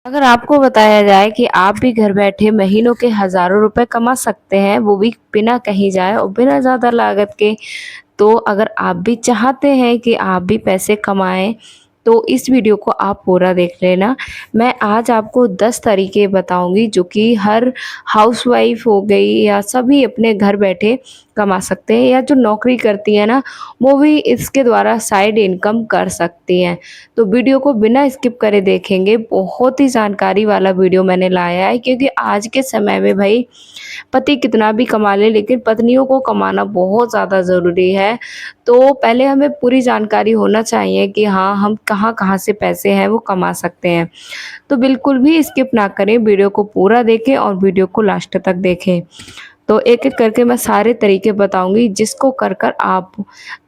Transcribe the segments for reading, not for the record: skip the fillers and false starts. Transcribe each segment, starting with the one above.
अगर आपको बताया जाए कि आप भी घर बैठे महीनों के हज़ारों रुपए कमा सकते हैं, वो भी बिना कहीं जाए और बिना ज़्यादा लागत के, तो अगर आप भी चाहते हैं कि आप भी पैसे कमाएँ, तो इस वीडियो को आप पूरा देख लेना। मैं आज आपको 10 तरीके बताऊँगी जो कि हर हाउसवाइफ़ हो गई या सभी अपने घर बैठे कमा सकते हैं, या जो नौकरी करती हैं ना, वो भी इसके द्वारा साइड इनकम कर सकती हैं। तो वीडियो को बिना स्किप करे देखेंगे, बहुत ही जानकारी वाला वीडियो मैंने लाया है, क्योंकि आज के समय में भई पति कितना भी कमा ले, लेकिन पत्नियों को कमाना बहुत ज़्यादा ज़रूरी है। तो पहले हमें पूरी जानकारी होना चाहिए कि हाँ, हम कहाँ-कहाँ से पैसे हैं वो कमा सकते हैं। तो बिल्कुल भी स्किप ना करें, वीडियो को पूरा देखें और वीडियो को लास्ट तक देखें। तो एक-एक करके मैं सारे तरीके बताऊँगी, जिसको कर कर आप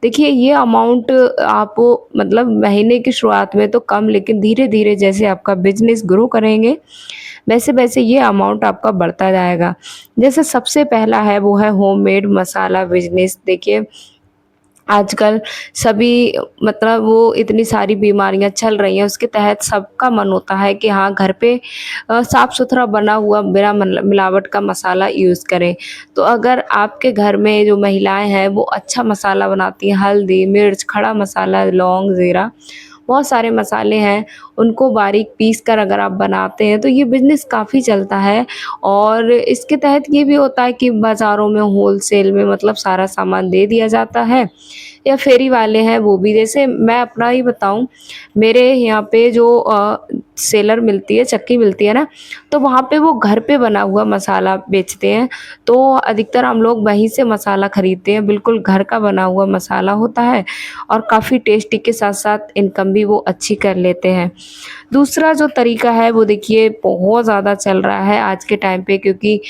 देखिए, ये अमाउंट आप मतलब महीने की शुरुआत में तो कम, लेकिन धीरे-धीरे जैसे आपका बिज़नेस ग्रो करेंगे, वैसे-वैसे ये अमाउंट आपका बढ़ता जाएगा। जैसे सबसे पहला है वो है होममेड मसाला बिज़नेस। देखिए, आजकल सभी मतलब वो इतनी सारी बीमारियाँ चल रही हैं, उसके तहत सबका मन होता है कि हाँ, घर पे साफ-सुथरा बना हुआ बिना मिलावट का मसाला यूज़ करें। तो अगर आपके घर में जो महिलाएँ हैं वो अच्छा मसाला बनाती हैं, हल्दी, मिर्च, खड़ा मसाला, लौंग, ज़ीरा, बहुत सारे मसाले हैं, उनको बारीक पीस कर अगर आप बनाते हैं, तो ये बिज़नेस काफ़ी चलता है। और इसके तहत ये भी होता है कि बाज़ारों में होलसेल में मतलब सारा सामान दे दिया जाता है, या फेरी वाले हैं वो भी। जैसे मैं अपना ही बताऊँ, मेरे यहाँ पे जो सेलर मिलती है, चक्की मिलती है ना, तो वहाँ पे वो घर पे बना हुआ मसाला बेचते हैं। तो अधिकतर हम लोग वहीं से मसाला खरीदते हैं, बिल्कुल घर का बना हुआ मसाला होता है, और काफ़ी टेस्टी के साथ-साथ इनकम भी वो अच्छी कर लेते हैं। दूसरा जो तरीका है वो देखिए बहुत ज़्यादा चल रहा है आज के टाइम पे, क्योंकि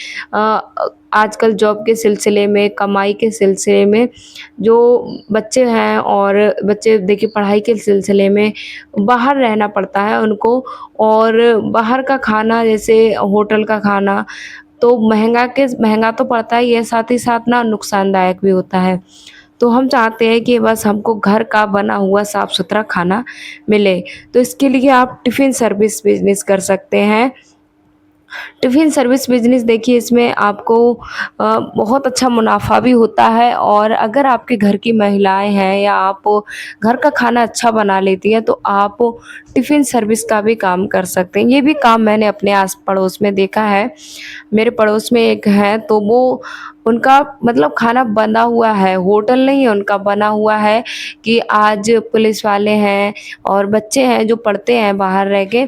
आजकल जॉब के सिलसिले में, कमाई के सिलसिले में जो बच्चे हैं, और बच्चे देखिए पढ़ाई के सिलसिले में बाहर रहना पड़ता है उनको, और बाहर का खाना जैसे होटल का खाना तो महँगा तो पड़ता ही है, साथ ही साथ ना नुकसानदायक भी होता है। तो हम चाहते हैं कि बस हमको घर का बना हुआ साफ-सुथरा खाना मिले। तो इसके लिए आप टिफ़िन सर्विस बिज़नेस कर सकते हैं। टिफ़िन सर्विस बिज़नेस देखिए, इसमें आपको बहुत अच्छा मुनाफ़ा भी होता है, और अगर आपके घर की महिलाएँ हैं या आप घर का खाना अच्छा बना लेती हैं, तो आप टिफ़िन सर्विस का भी काम कर सकते हैं। ये भी काम मैंने अपने आस-पड़ोस में देखा है। मेरे पड़ोस में एक है, तो वो उनका मतलब खाना बना हुआ है, होटल नहीं है उनका, बना हुआ है कि आज पुलिस वाले हैं और बच्चे हैं जो पढ़ते हैं बाहर रह के,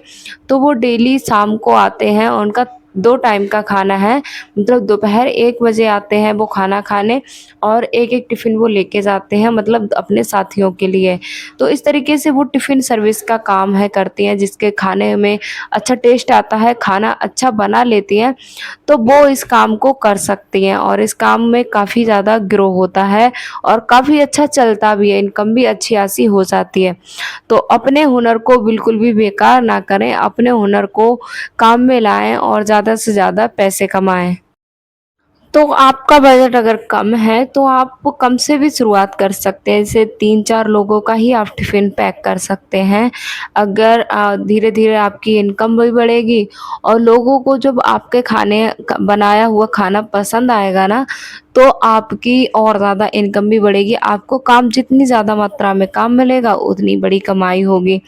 तो वो डेली शाम को आते हैं, और उनका 2 टाइम का खाना है। मतलब दोपहर 1 बजे आते हैं वो खाना खाने, और एक-एक टिफ़िन वो लेके जाते हैं, मतलब अपने साथियों के लिए। तो इस तरीके से वो टिफ़िन सर्विस का काम है करती हैं, जिसके खाने में अच्छा टेस्ट आता है, खाना अच्छा बना लेती हैं, तो वो इस काम को कर सकती हैं, और इस काम में काफ़ी ज़्यादा ग्रो होता है और काफ़ी अच्छा चलता भी है, इनकम भी अच्छी-खासी हो जाती है। तो अपने हुनर को बिल्कुल भी बेकार ना करें, अपने हुनर को काम में लाएँ और ज़्यादा से ज़्यादा पैसे कमाएँ। तो आपका बजट अगर कम है, तो आप कम से भी शुरुआत कर सकते हैं। जैसे 3-4 लोगों का ही आप टिफ़िन पैक कर सकते हैं। अगर धीरे-धीरे आपकी इनकम भी बढ़ेगी, और लोगों को जब आपके खाने क बनाया हुआ खाना पसंद आएगा ना, तो आपकी और ज़्यादा इनकम भी बढ़ेगी। आपको काम जितनी ज़्यादा मात्रा में काम मिलेगा, उतनी बड़ी कमाई होगी।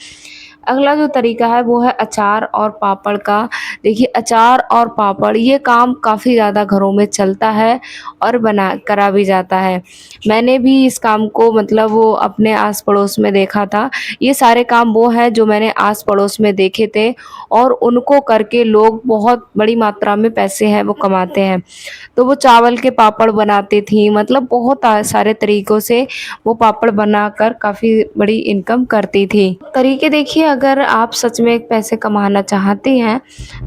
अगला जो तरीका है वो है अचार और पापड़ का। देखिए, अचार और पापड़ ये काम काफ़ी ज़्यादा घरों में चलता है और बना करा भी जाता है। मैंने भी इस काम को मतलब वो अपने आस-पड़ोस में देखा था। ये सारे काम वो हैं जो मैंने आस-पड़ोस में देखे थे, और उनको करके लोग बहुत बड़ी मात्रा में पैसे हैं वो कमाते हैं। तो वो चावल के पापड़ बनाती थीं, मतलब बहुत सारे तरीकों से वो पापड़ बनाकर काफ़ी बड़ी इनकम करती थी। तरीके देखिए, अगर आप सच में पैसे कमाना चाहती हैं,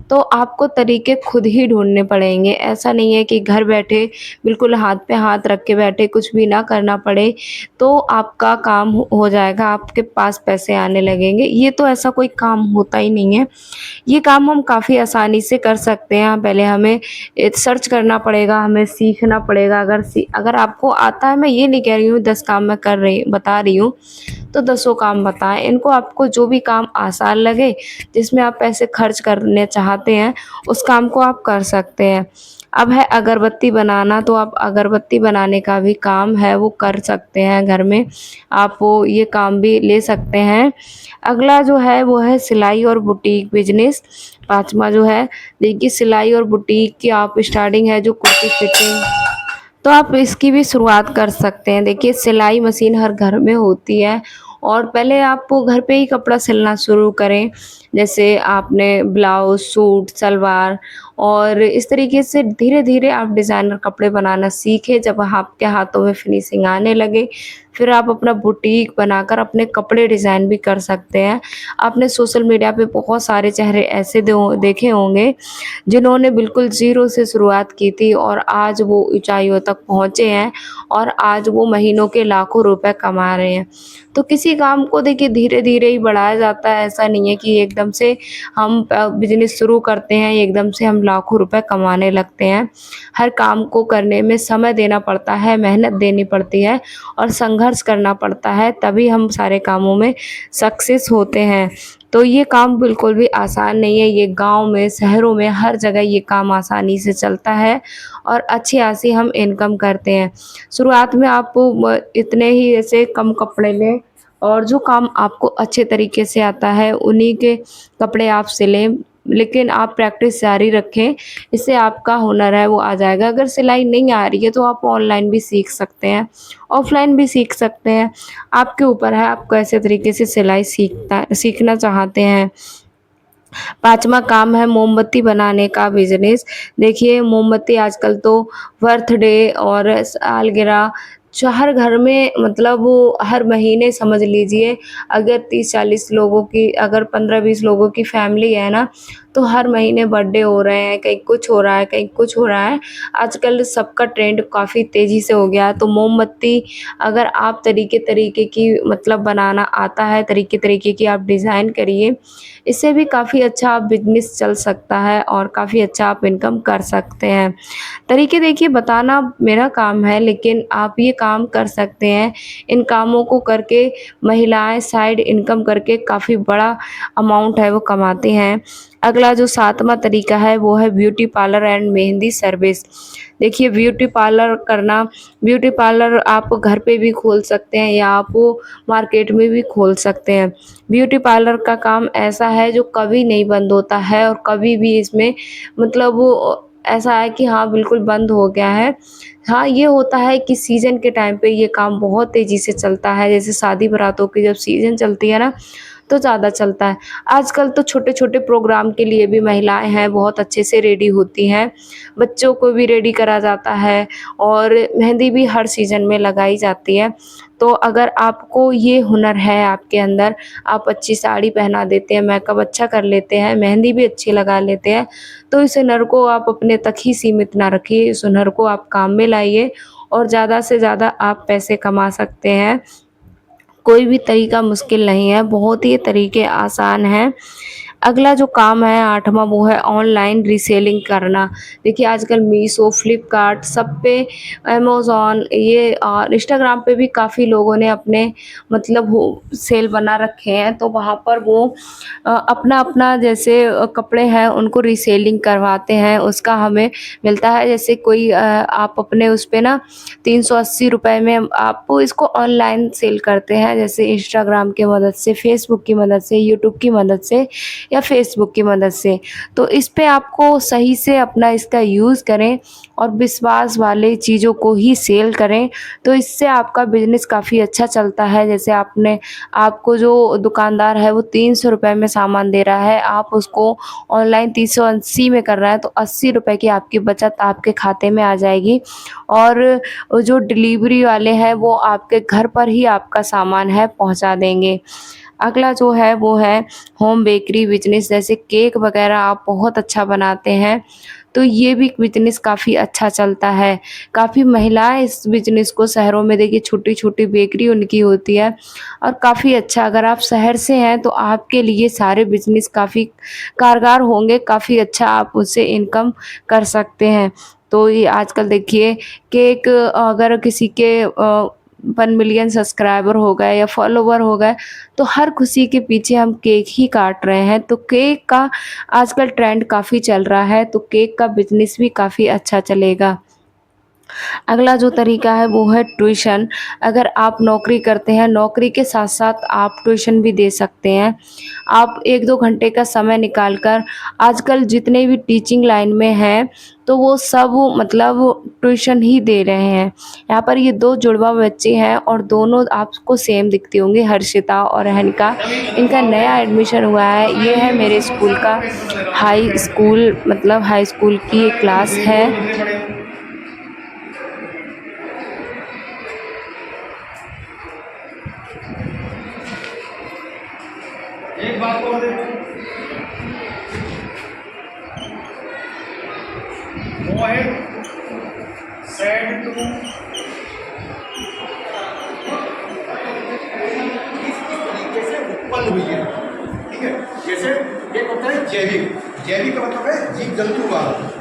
तो आपको तरीके खुद ही ढूँढने पड़ेंगे। ऐसा नहीं है कि घर बैठे बिल्कुल हाथ पे हाथ रख के बैठे, कुछ भी ना करना पड़े, तो आपका काम हो जाएगा, आपके पास पैसे आने लगेंगे। ये तो ऐसा कोई काम होता ही नहीं है। ये काम हम काफ़ी आसानी से कर सकते हैं। पहले हमें सर्च करना पड़ेगा, हमें सीखना पड़ेगा। अगर आपको आता है, मैं ये नहीं कह रही हूँ 10 काम मैं बता रही हूँ, तो दसों काम बताएँ। इनको आपको जो भी काम काम आसान लगे, जिसमें आप पैसे खर्च करने चाहते हैं, उस काम को आप कर सकते हैं। अब है अगरबत्ती बनाना, तो आप अगरबत्ती बनाने का भी काम है वो कर सकते हैं घर में, आप वो ये काम भी ले सकते हैं। अगला जो है वो है सिलाई और बुटीक बिज़नेस। 5वाँ जो है, देखिए सिलाई और बुटीक की आप स्टार्टिंग है जो कुर्ती फिटिंग, तो आप इसकी भी शुरुआत कर सकते हैं। देखिए सिलाई मशीन हर घर में होती है और पहले आप वो घर पे ही कपड़ा सिलना शुरू करें। जैसे आपने ब्लाउज़, सूट, सलवार और इस तरीके से धीरे-धीरे आप डिज़ाइनर कपड़े बनाना सीखें। जब आपके हाथों में फिनिशिंग आने लगे, फिर आप अपना बुटीक बनाकर अपने कपड़े डिज़ाइन भी कर सकते हैं। आपने सोशल मीडिया पे बहुत सारे चेहरे ऐसे देखे होंगे जिन्होंने बिल्कुल ज़ीरो से शुरुआत की थी और आज वो ऊँचाइयों तक पहुँचे हैं और आज वो महीनों के लाखों रुपए कमा रहे हैं। तो किसी काम को देखिए धीरे-धीरे ही बढ़ाया जाता है, ऐसा नहीं है कि एकदम से हम बिज़नेस शुरू करते हैं, एकदम से हम लाखों रुपए कमाने लगते हैं। हर काम को करने में समय देना पड़ता है, मेहनत देनी पड़ती है और संघर्ष करना पड़ता है, तभी हम सारे कामों में सक्सेस होते हैं। तो ये काम बिल्कुल भी आसान नहीं है, ये गाँव में, शहरों में, हर जगह ये काम आसानी से चलता है और अच्छी-खासी हम इनकम करते हैं। शुरुआत में आप इतने ही ऐसे कम कपड़े लें और जो काम आपको अच्छे तरीके से आता है, उन्हीं के कपड़े आप सिलें, लेकिन आप प्रैक्टिस जारी रखें, इससे आपका हुनर है वो आ जाएगा। अगर सिलाई नहीं आ रही है तो आप ऑनलाइन भी सीख सकते हैं, ऑफ़लाइन भी सीख सकते हैं। आपके ऊपर है आप कैसे तरीके से सिलाई सीखना चाहते हैं। 5वाँ काम है मोमबत्ती बनाने का बिज़नेस। देखिए मोमबत्ती आजकल तो बर्थडे और सालगिरह हर घर में, मतलब वो हर महीने समझ लीजिए, अगर 30-40 लोगों की, अगर 15-20 लोगों की फैमिली है ना, तो हर महीने बर्थडे हो रहे हैं, कहीं कुछ हो रहा है, कहीं कुछ हो रहा है। आजकल सबका ट्रेंड काफ़ी तेज़ी से हो गया है, तो मोमबत्ती अगर आप तरीके-तरीके की, मतलब बनाना आता है, तरीके-तरीके की आप डिज़ाइन करिए, इससे भी काफ़ी अच्छा बिज़नेस चल सकता है और काफ़ी अच्छा आप इनकम कर सकते हैं। तरीके देखिए बताना मेरा काम है, लेकिन आप ये काम कर सकते हैं। इन कामों को करके महिलाएँ साइड इनकम करके काफ़ी बड़ा अमाउंट है वो कमाती हैं। अगला जो 7वाँ तरीका है वो है beauty parlour and mehndi service. देखिए ब्यूटी पार्लर आप घर पे भी खोल सकते हैं या आप वो मार्केट में भी खोल सकते हैं। ब्यूटी पार्लर का काम ऐसा है जो कभी नहीं बंद होता है और कभी भी इसमें, मतलब वो ऐसा है कि हाँ, बिल्कुल बंद हो गया है। हाँ, ये होता है कि सीज़न के टाइम पे ये काम बहुत तेज़ी से चलता है, जैसे शादी-बारातों की जब सीज़न चलती है ना, तो ज़्यादा चलता है। आजकल तो छोटे-छोटे प्रोग्राम के लिए भी महिलाएँ हैं, बहुत अच्छे से रेडी होती हैं। बच्चों को भी रेडी करा जाता है और मेहंदी भी हर सीज़न में लगाई जाती है। तो अगर आपको ये हुनर है आपके अंदर, आप अच्छी साड़ी पहना देते हैं, मेकअप अच्छा कर लेते हैं, मेहंदी भी अच्छी लगा लेते हैं, तो इस हुनर को आप अपने तक ही सीमित ना रखिए, इस हुनर को आप काम में लाइए और ज़्यादा से ज़्यादा आप पैसे कमा सकते हैं। कोई भी तरीका मुश्किल नहीं है, बहुत ही तरीके आसान हैं। अगला जो काम है 8वाँ, वो है ऑनलाइन रीसेलिंग करना। देखिए आजकल मीशो, फ्लिपकार्ट सब पे, अमेज़न, ये और इंस्टाग्राम पे भी काफ़ी लोगों ने अपने, मतलब वो सेल बना रखे हैं, तो वहाँ पर वो अपना-अपना जैसे कपड़े हैं उनको रीसेलिंग करवाते हैं, उसका हमें मिलता है। जैसे कोई आप अपने उस पे ना 380 रुपए में आप इसको ऑनलाइन सेल करते हैं, जैसे इंस्टाग्राम की मदद से, फेसबुक की मदद से, यूट्यूब की मदद से या फेसबुक की मदद से। तो इस पे आपको सही से अपना इसका यूज़ करें और विश्वास वाले चीज़ों को ही सेल करें, तो इससे आपका बिज़नेस काफ़ी अच्छा चलता है। जैसे आपको जो दुकानदार है वो 300 रुपए में सामान दे रहा है, आप उसको ऑनलाइन 380 में कर रहा है, तो 80 रुपए की आपकी बचत आपके खाते में आ जाएगी और जो डिलीवरी वाले हैं वो आपके घर पर ही आपका सामान है पहुँचा देंगे। अगला जो है वो है होम बेकरी बिज़नेस, जैसे केक वग़ैरह आप बहुत अच्छा बनाते हैं, तो ये भी बिज़नेस काफ़ी अच्छा चलता है। काफ़ी महिलाएँ इस बिज़नेस को, शहरों में देखिए छोटी-छोटी बेकरी उनकी होती है और काफ़ी अच्छा, अगर आप शहर से हैं तो आपके लिए सारे बिज़नेस काफ़ी कारगर होंगे, काफ़ी अच्छा आप उससे इनकम कर सकते हैं। तो ये आजकल देखिए केक, अगर किसी के 1 मिलियन सब्सक्राइबर हो गए या फॉलोवर हो गए, तो हर खुशी के पीछे हम केक ही काट रहे हैं। तो केक का आजकल ट्रेंड काफ़ी चल रहा है, तो केक का बिज़नेस भी काफ़ी अच्छा चलेगा। अगला जो तरीका है वो है ट्यूशन। अगर आप नौकरी करते हैं, नौकरी के साथ-साथ आप ट्यूशन भी दे सकते हैं। आप 1-2 घंटे का समय निकाल कर आजकल जितने भी टीचिंग लाइन में हैं, तो वो सब मतलब ट्यूशन ही दे रहे हैं। यहाँ पर ये 2 जुड़वा बच्चे हैं और दोनों आपको सेम दिखती होंगी, हर्षिता और अहनिका। इनका नया एडमिशन हुआ है। ये है मेरे स्कूल का हाई स्कूल, मतलब हाई स्कूल की ये क्लास है। एक बात और देखो, गो अहेड, सेड टू इस तरीके से उत्पन्न हुई है। ठीक है, जैसे एक होता है जैविक। जैविक का मतलब है जीव जंतु वाला।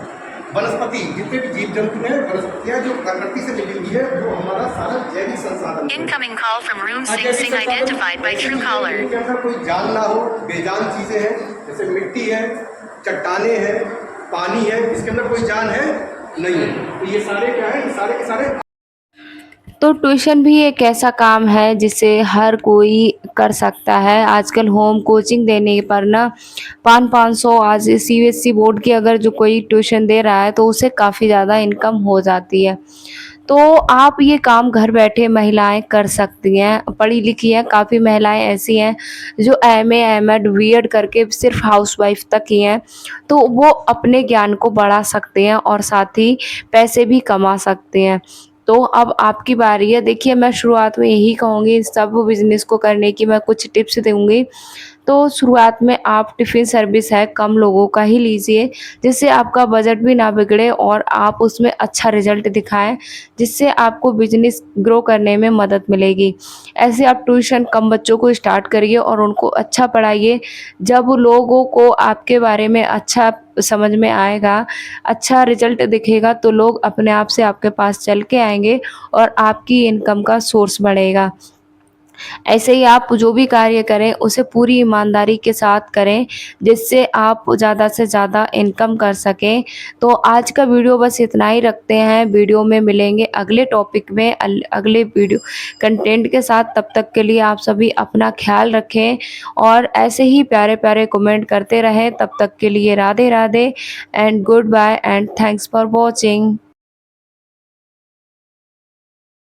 वनस्पति, जितने भी जीव जंतु हैं, वनस्पतियां जो प्रकृति से मिली हुई है, वो हमारा सारा जैविक संसाधन है। Incoming call from room जैविक 66 संसाधन identified by ऐसी Truecaller. चीजें जिनके अंदर कोई जान ना हो, बेजान चीजें हैं, जैसे मिट्टी है, चट्टाने हैं, पानी है, इसके अंदर कोई जान है नहीं है। तो ये सारे क्या है, ये सारे के सारे। तो ट्यूशन भी एक ऐसा काम है जिसे हर कोई कर सकता है। आजकल होम कोचिंग देने पर ना 500-500 आज सीबीएसई बोर्ड की अगर जो कोई ट्यूशन दे रहा है तो उसे काफ़ी ज़्यादा इनकम हो जाती है। तो आप ये काम घर बैठे महिलाएँ कर सकती हैं। पढ़ी लिखी हैं, काफ़ी महिलाएँ ऐसी हैं जो एमए, एमएड, बीएड करके सिर्फ़ हाउसवाइफ़ तक ही हैं। तो वो अपने ज्ञान को बढ़ा सकते हैं और साथ ही पैसे भी कमा सकते हैं। तो अब आपकी बारी है। देखिए, मैं शुरुआत में यही कहूँगी सब बिज़नेस को करने की मैं कुछ टिप्स दूँगी। तो शुरुआत में आप टिफ़िन सर्विस है, कम लोगों का ही लीजिए, जिससे आपका बजट भी ना बिगड़े और आप उसमें अच्छा रिज़ल्ट दिखाएँ, जिससे आपको बिज़नेस ग्रो करने में मदद मिलेगी। ऐसे आप ट्यूशन कम बच्चों को स्टार्ट करिए और उनको अच्छा पढ़ाइए। जब लोगों को आपके बारे में अच्छा समझ में आएगा, अच्छा रिज़ल्ट दिखेगा, तो लोग अपने आप से आपके पास चल के आएँगे और आपकी इनकम का सोर्स बढ़ेगा। ऐसे ही आप जो भी कार्य करें उसे पूरी ईमानदारी के साथ करें, जिससे आप ज़्यादा से ज़्यादा इनकम कर सकें। तो आज का वीडियो बस इतना ही रखते हैं। वीडियो में मिलेंगे अगले टॉपिक में अगले वीडियो कंटेंट के साथ। तब तक के लिए आप सभी अपना ख़्याल रखें और ऐसे ही प्यारे-प्यारे कमेंट करते रहें। तब तक के लिए Radhe Radhe and goodbye and thanks for watching.